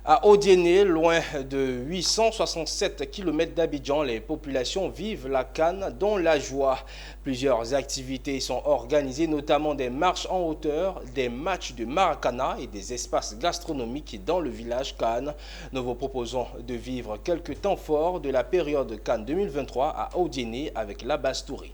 À Odiéné, loin de 867 km d'Abidjan, les populations vivent la CAN dans la joie. Plusieurs activités sont organisées, notamment des marches en hauteur, des matchs de Maracana et des espaces gastronomiques dans le village CAN. Nous vous proposons de vivre quelques temps forts de la période CAN 2023 à Odiéné avec l'Abbas Touré.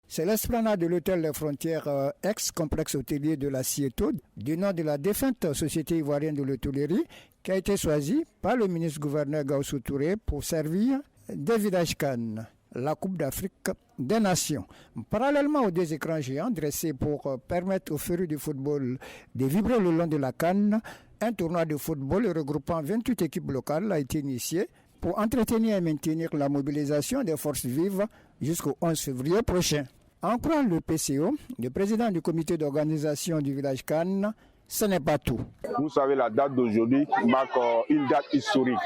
C'est l'esplanade de l'hôtel des Frontières, ex-complexe hôtelier de la Cieto, du nom de la défunte Société ivoirienne de l'hôtellerie, qui a été choisi par le ministre-gouverneur Gaussou Touré pour servir des villages CAN, la Coupe d'Afrique des Nations. Parallèlement aux deux écrans géants dressés pour permettre aux férus du football de vibrer le long de la CAN, un tournoi de football regroupant 28 équipes locales a été initié pour entretenir et maintenir la mobilisation des forces vives jusqu'au 11 février prochain. En croyant le PCO, le président du comité d'organisation du village CAN, ce n'est pas tout. Vous savez, la date d'aujourd'hui marque une date historique.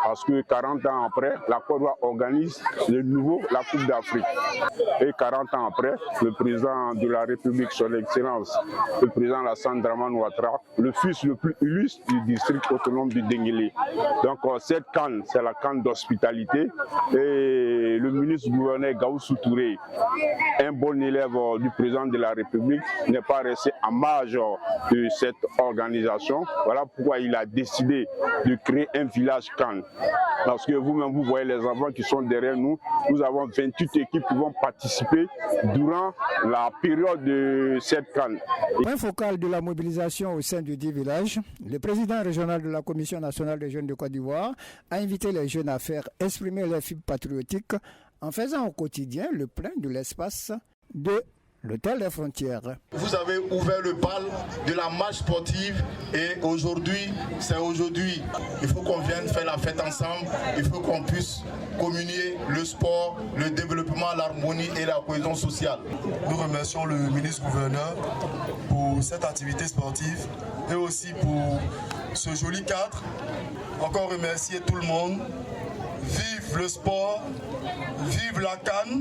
Parce que 40 ans après, la Côte d'Ivoire organise de nouveau la Coupe d'Afrique. Et 40 ans après, le président de la République, son Excellence, le président Alassane Dramane Ouattara, le fils le plus illustre du district autonome du Denguélé. Donc cette CAN, c'est la CAN d'hospitalité. Et le ministre-gouverneur Gaussou Touré, un bon élève du président de la République, n'est pas resté en marge de cette organisation. Voilà pourquoi il a décidé de créer un village CAN. Parce que vous-même, vous voyez les enfants qui sont derrière nous. Nous avons 28 équipes qui vont participer durant la période de cette CAN. Point focal de la mobilisation au sein du dit village, le président régional de la Commission nationale des jeunes de Côte d'Ivoire a invité les jeunes à faire exprimer leur fibre patriotique en faisant au quotidien le plein de l'espace de l'hôtel des Frontières. Vous avez ouvert le bal de la marche sportive et aujourd'hui, c'est aujourd'hui. Il faut qu'on vienne faire la fête ensemble, il faut qu'on puisse communier le sport, le développement, l'harmonie et la cohésion sociale. Nous remercions le ministre-gouverneur pour cette activité sportive et aussi pour ce joli cadre. Encore remercier tout le monde. Vive le sport, vive la CAN.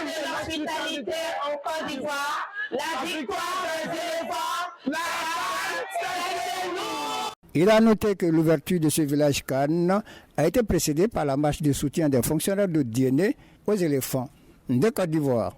De l'hospitalité en Côte d'Ivoire, la victoire des éléphants, la CAN, c'est nous. Il a noté que l'ouverture de ce village CAN a été précédée par la marche de soutien des fonctionnaires de Diéné aux éléphants de Côte d'Ivoire.